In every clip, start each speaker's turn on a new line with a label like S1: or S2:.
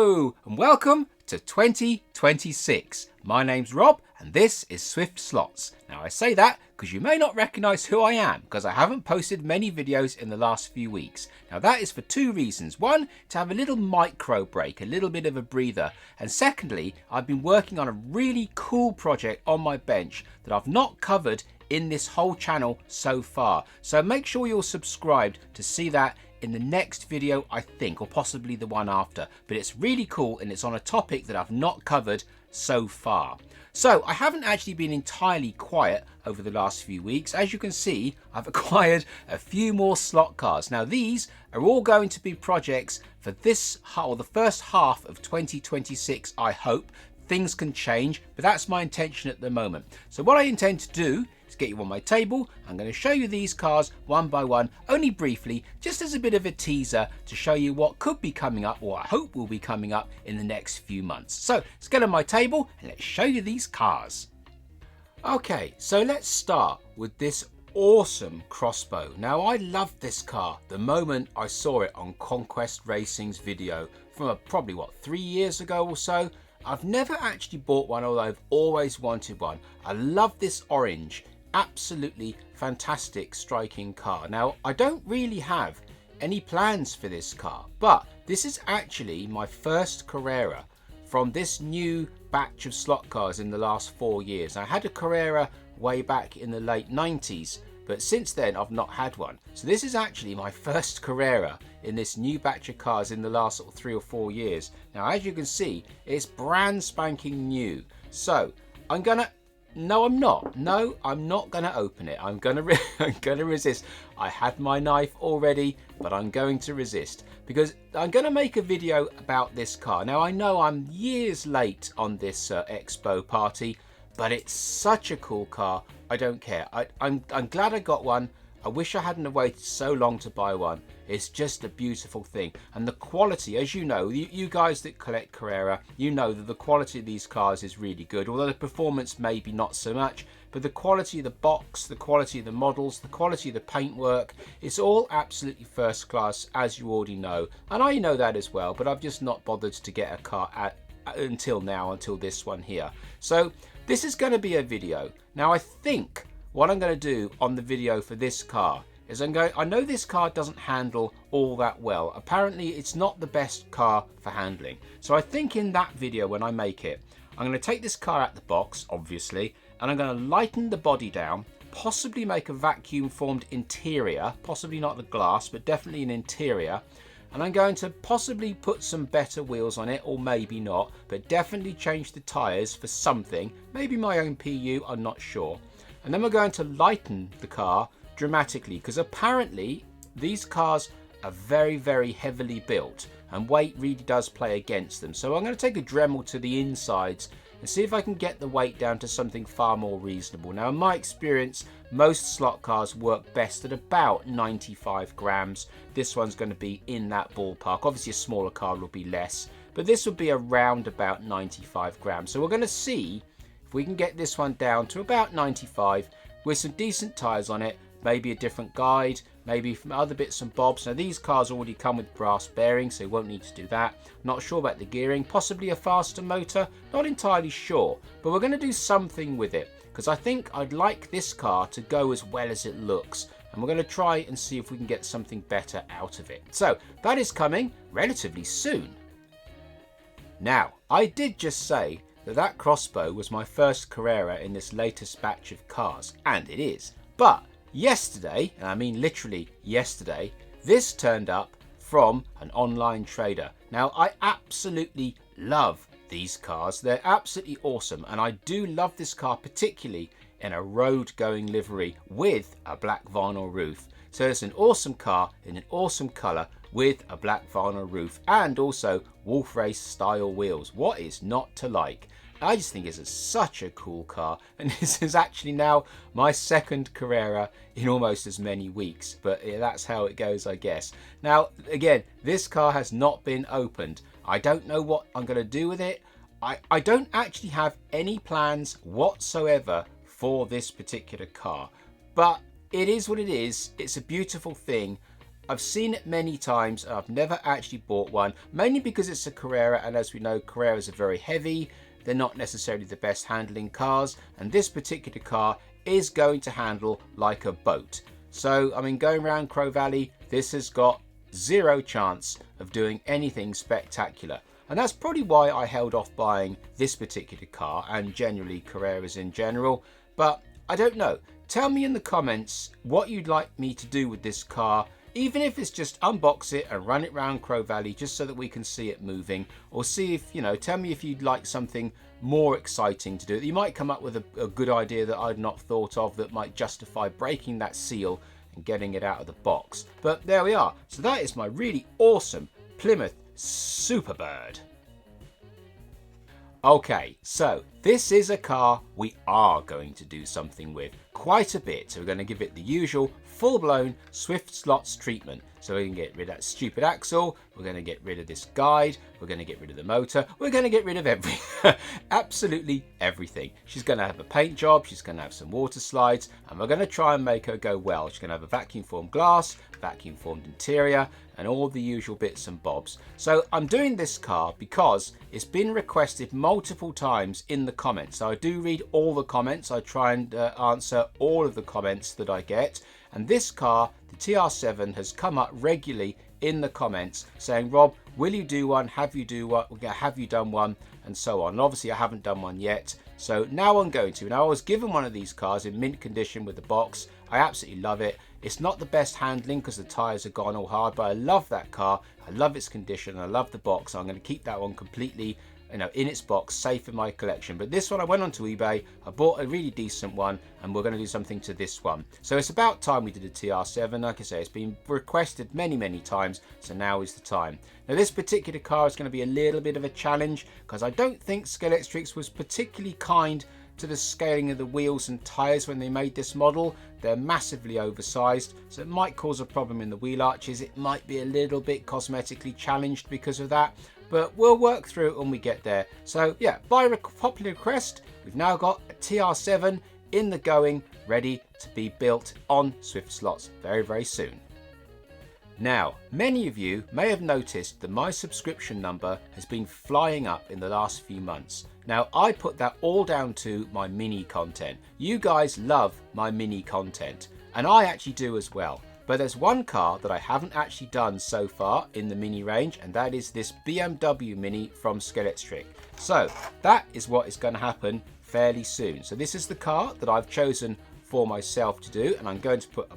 S1: Hello and welcome to 2026. My name's Rob and this is Swift Slots. Now I say that because you may not recognise who I am because I haven't posted many videos in the last few weeks. Now that is for two reasons. One, to have a little micro break, a little bit of a breather. And secondly, I've been working on a really cool project on my bench that I've not covered in this whole channel so far. So make sure you're subscribed to see that in the next video, I think, or possibly the one after. But it's really cool and it's on a topic that I've not covered so far. So I haven't actually been entirely quiet over the last few weeks. As you can see, I've acquired a few more slot cars. Now these are all going to be projects for this or the first half of 2026, I hope. Things can change, but that's my intention at the moment. So what I intend to do is get you on my table. I'm going to show you these cars one by one, only briefly, just as a bit of a teaser to show you what could be coming up, or I hope will be coming up in the next few months. So let's get on my table and let's show you these cars. Okay, so let's start with this awesome crossbow. Now I loved this car the moment I saw it on Conquest Racing's video from probably 3 years ago or so. I've never actually bought one, although I've always wanted one. I love this orange, absolutely fantastic striking car. Now, I don't really have any plans for this car, but this is actually my first Carrera from this new batch of slot cars in the last 4 years. I had a Carrera way back in the late 90s, but since then I've not had one. So this is actually my first Carrera in this new batch of cars in the last 3 or 4 years. Now as you can see, it's brand spanking new. So I'm gonna, no I'm not gonna open it. I'm gonna resist. I had my knife already, but I'm going to resist because I'm gonna make a video about this car. Now I know I'm years late on this expo party, but it's such a cool car. I don't care. I'm glad I got one. I wish I hadn't waited so long to buy one. It's just a beautiful thing. And the quality, as you know, you guys that collect Carrera, you know that the quality of these cars is really good. Although the performance maybe not so much, but the quality of the box, the quality of the models, the quality of the paintwork, it's all absolutely first class, as you already know. And I know that as well, but I've just not bothered to get a car until now, until this one here. So this is going to be a video. Now I think what I'm going to do on the video for this car is I know this car doesn't handle all that well. Apparently it's not the best car for handling. So I think in that video when I make it, I'm going to take this car out the box, obviously, and I'm going to lighten the body down, possibly make a vacuum formed interior, possibly not the glass, but definitely an interior. And I'm going to possibly put some better wheels on it, or maybe not, but definitely change the tyres for something, maybe my own PU, I'm not sure. And then we're going to lighten the car dramatically, because apparently these cars are very, very heavily built and weight really does play against them. So I'm going to take a Dremel to the insides and see if I can get the weight down to something far more reasonable. Now in my experience, most slot cars work best at about 95 grams. This one's going to be in that ballpark. Obviously a smaller car will be less, but this will be around about 95 grams. So we're going to see if we can get this one down to about 95 with some decent tyres on it, maybe a different guide, maybe from other bits and bobs. Now these cars already come with brass bearings, so you won't need to do that. Not sure about the gearing, possibly a faster motor, not entirely sure, but we're going to do something with it because I think I'd like this car to go as well as it looks, and we're going to try and see if we can get something better out of it. So that is coming relatively soon. Now I did just say that crossbow was my first Carrera in this latest batch of cars, and it is. But yesterday, and I mean literally yesterday, this turned up from an online trader. Now I absolutely love these cars. They're absolutely awesome, and I do love this car particularly in a road going livery with a black vinyl roof. So it's an awesome car in an awesome colour with a black vinyl roof and also Wolf Race style wheels. What is not to like? I just think it's such a cool car, and this is actually now my second Carrera in almost as many weeks, but yeah, that's how it goes, I guess. Now again, this car has not been opened. I don't know what I'm going to do with it. I don't actually have any plans whatsoever for this particular car, but it is what it is. It's a beautiful thing. I've seen it many times and I've never actually bought one, mainly because it's a Carrera, and as we know, Carreras are very heavy. They're not necessarily the best handling cars, and this particular car is going to handle like a boat. So, I mean, going around Crow Valley, this has got zero chance of doing anything spectacular. And that's probably why I held off buying this particular car, and generally Carreras in general. But I don't know. Tell me in the comments what you'd like me to do with this car, even if it's just unbox it and run it around Crow Valley just so that we can see it moving, or see if, you know, tell me if you'd like something more exciting to do. You might come up with a good idea that I'd not thought of that might justify breaking that seal and getting it out of the box. But there we are. So that is my really awesome Plymouth Superbird. Okay, so this is a car we are going to do something with quite a bit. So we're going to give it the usual full-blown Swift Slots treatment. So we can get rid of that stupid axle, we're going to get rid of this guide, we're going to get rid of the motor, we're going to get rid of everything, absolutely everything. She's going to have a paint job, she's going to have some water slides, and we're going to try and make her go well. She's going to have a vacuum formed glass, vacuum formed interior, and all the usual bits and bobs. So I'm doing this car because it's been requested multiple times in the comments. So I do read all the comments, I try and answer all of the comments that I get. And this car, the TR7, has come up regularly in the comments saying, Rob, will you do one? Have you done one? And so on. And obviously I haven't done one yet. So now I'm going to. Now I was given one of these cars in mint condition with the box. I absolutely love it. It's not the best handling because the tyres are gone all hard, but I love that car. I love its condition. I love the box. I'm going to keep that one completely, you know, in its box, safe in my collection. But this one, I went onto eBay, I bought a really decent one, and we're going to do something to this one. So it's about time we did a TR7. Like I say, it's been requested many times, so now is the time. Now this particular car is going to be a little bit of a challenge because I don't think Skeletrix was particularly kind to the scaling of the wheels and tyres when they made this model. They're massively oversized, so it might cause a problem in the wheel arches. It might be a little bit cosmetically challenged because of that, but we'll work through it when we get there. So yeah, by popular request, we've now got a TR7 in the going, ready to be built on Swift Slots very soon. Now, many of you may have noticed that my subscription number has been flying up in the last few months. Now, I put that all down to my mini content. You guys love my mini content, and I actually do as well. But there's one car that I haven't actually done so far in the mini range, and that is this BMW Mini from Skeletrix. So that is what is going to happen fairly soon. So this is the car that I've chosen for myself to do, and I'm going to put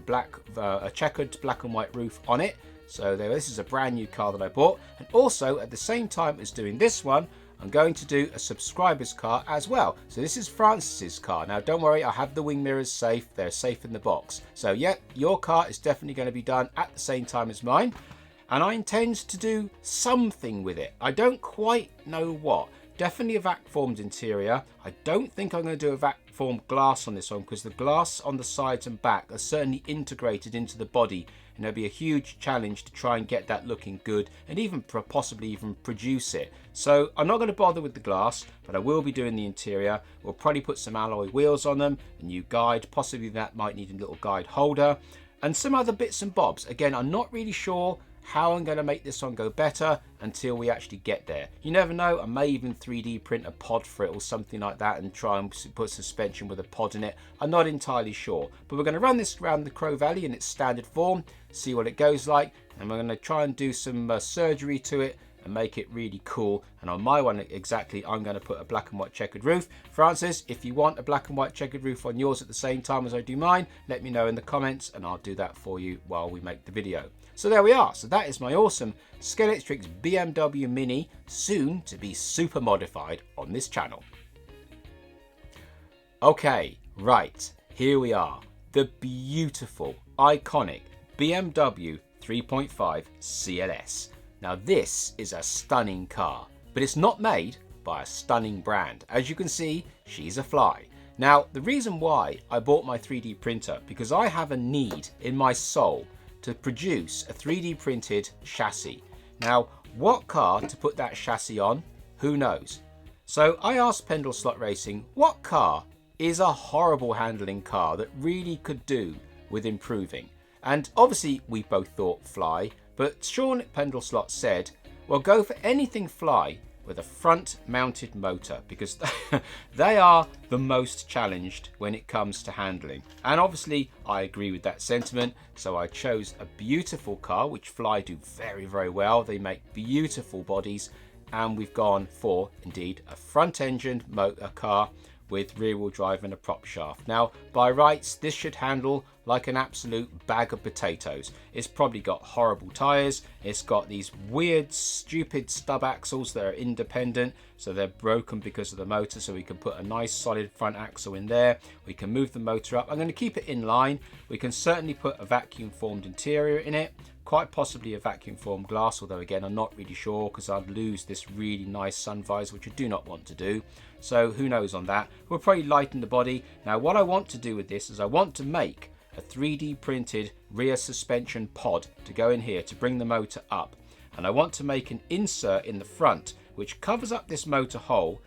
S1: a checkered black and white roof on it. So this is a brand new car that I bought, and also at the same time as doing this one, I'm going to do a subscriber's car as well. So this is Francis's car. Now don't worry, I have the wing mirrors safe, they're safe in the box. So yeah, your car is definitely going to be done at the same time as mine, and I intend to do something with it. I don't quite know what. Definitely a vac formed interior. I don't think I'm going to do a vac formed glass on this one because the glass on the sides and back are certainly integrated into the body, and it'll be a huge challenge to try and get that looking good and even possibly even produce it. So I'm not going to bother with the glass, but I will be doing the interior. We'll probably put some alloy wheels on them, a new guide, possibly that might need a little guide holder, and some other bits and bobs. Again, I'm not really sure how I'm going to make this one go better until we actually get there. You never know, I may even 3D print a pod for it or something like that and try and put suspension with a pod in it. I'm not entirely sure, but we're going to run this around the Crow Valley in its standard form, see what it goes like, and we're going to try and do some surgery to it and make it really cool. And on my one exactly, I'm going to put a black and white checkered roof. Francis, if you want a black and white checkered roof on yours at the same time as I do mine, let me know in the comments and I'll do that for you while we make the video. So there we are. So that is my awesome Skeletrix BMW Mini, soon to be super modified on this channel. Okay, right, here we are. The beautiful, iconic BMW 3.5 CLS. Now this is a stunning car, but it's not made by a stunning brand. As you can see, she's a fly. Now, the reason why I bought my 3D printer, because I have a need in my soul to produce a 3D printed chassis. Now, what car to put that chassis on? Who knows? So I asked Pendle Slot Racing, what car is a horrible handling car that really could do with improving? And obviously we both thought fly, but Sean at Pendle Slots said, well, go for anything fly with a front mounted motor, because they are the most challenged when it comes to handling. And obviously I agree with that sentiment, so I chose a beautiful car which fly do very, very well. They make beautiful bodies, and we've gone for indeed a front engined motor car with rear wheel drive and a prop shaft. Now by rights this should handle like an absolute bag of potatoes. It's probably got horrible tyres, it's got these weird stupid stub axles that are independent, so they're broken because of the motor, so we can put a nice solid front axle in there. We can move the motor up. I'm going to keep it in line. We can certainly put a vacuum formed interior in it, quite possibly a vacuum formed glass, although again I'm not really sure because I'd lose this really nice sun visor, which I do not want to do. So who knows on that. We'll probably lighten the body. Now what I want to do with this is I want to make a 3D printed rear suspension pod to go in here to bring the motor up, and I want to make an insert in the front which covers up this motor hole,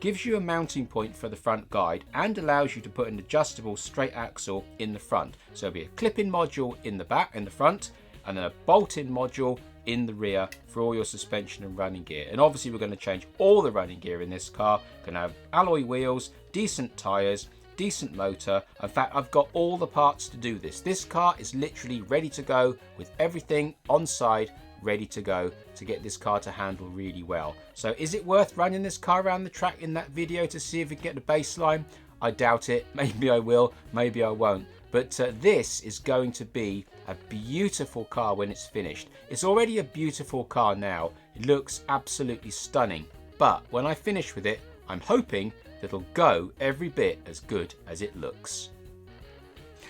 S1: gives you a mounting point for the front guide, and allows you to put an adjustable straight axle in the front. So it'll be a clip-in module in the back, in the front, and then a bolt-in module in the rear for all your suspension and running gear. And obviously we're going to change all the running gear in this car. Going to have alloy wheels, decent tyres, decent motor. In fact, I've got all the parts to do this. This car is literally ready to go with everything on side, ready to go to get this car to handle really well. So is it worth running this car around the track in that video to see if we can get the baseline? I doubt it. Maybe I will, maybe I won't. But this is going to be a beautiful car when it's finished. It's already a beautiful car now. It looks absolutely stunning. But when I finish with it, I'm hoping that it'll go every bit as good as it looks.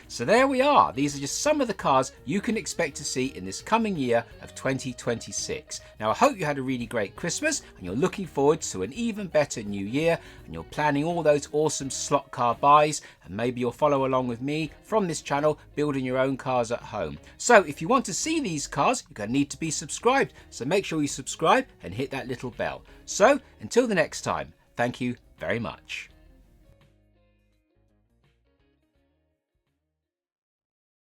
S1: So there we are. These are just some of the cars you can expect to see in this coming year of 2026. Now I hope you had a really great Christmas and you're looking forward to an even better new year, and you're planning all those awesome slot car buys, and maybe you'll follow along with me from this channel building your own cars at home. So if you want to see these cars, you're going to need to be subscribed. So make sure you subscribe and hit that little bell. So until the next time, thank you very much.